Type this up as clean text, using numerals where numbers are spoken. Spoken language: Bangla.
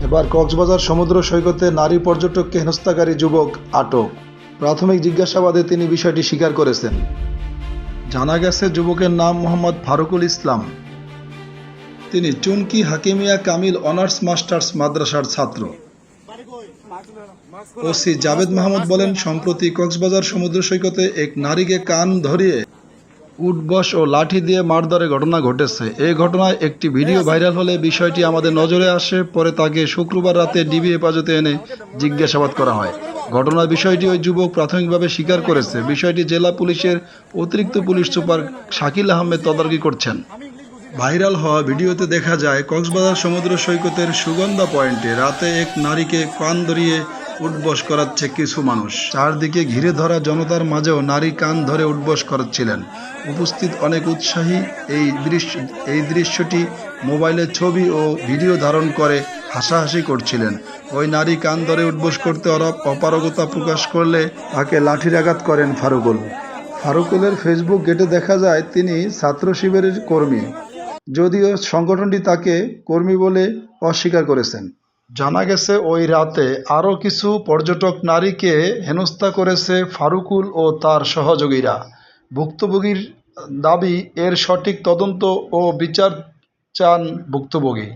এবার কক্সবাজার সমুদ্র সৈকতে নারী পর্যটককে হেনস্থাকারী যুবক আটক। প্রাথমিক জিজ্ঞাসাবাদে তিনি বিষয়টি স্বীকার করেছেন। জানা গেছে যুবকের নাম মোহাম্মদ ফারুকুল ইসলাম। তিনি চুনকি হাকিমিয়া কামিল অনার্স মাস্টার্স মাদ্রাসার ছাত্র। ওসি জাভেদ মাহমুদ বলেন, সম্প্রতি কক্সবাজার সমুদ্র সৈকতে এক নারীকে কান ধরিয়ে উঠবস ও লাঠি দিয়ে মারধরের ঘটনা ঘটেছে। এই ঘটনায় একটি ভিডিও ভাইরাল হলে বিষয়টি আমাদের নজরে আসে। পরে তাকে শুক্রবার রাতে ডিবি হেফাজতে এনে জিজ্ঞাসাবাদ করা হয়। ঘটনার বিষয়টি ওই যুবক প্রাথমিকভাবে স্বীকার করেছে। বিষয়টি জেলা পুলিশের অতিরিক্ত পুলিশ সুপার শাকিল আহমেদ তদারকি করছেন। ভাইরাল হওয়া ভিডিওতে দেখা যায় কক্সবাজার সমুদ্র সৈকতের সুগন্ধা পয়েন্টে রাতে এক নারীকে কান ধরিয়ে উঠবস করাচ্ছে কিছু মানুষ। চারদিকে ঘিরে ধরা জনতার মাঝেও নারী কান ধরে উঠবস করাচ্ছিলেন। উপস্থিত অনেক উৎসাহী এই দৃশ্যটি মোবাইলে ছবি ও ভিডিও ধারণ করে হাসাহাসি করছিলেন। ওই নারী কান ধরে উঠবস করতে অপারগতা প্রকাশ করলে তাকে লাঠির আঘাত করেন ফারুকুল। ফারুকুলের ফেসবুক ঘেঁটে দেখা যায় তিনি ছাত্র শিবিরের কর্মী, যদিও সংগঠনটি তাকে কর্মী বলে অস্বীকার করেছেন। জানা গেছে ওই রাতে আরও কিছু পর্যটক নারীকে হেনস্থা করেছে ফারুকুল ও তার সহযোগীরা। ভুক্তভোগীর দাবি, এর সঠিক তদন্ত ও বিচার চান ভুক্তভোগী।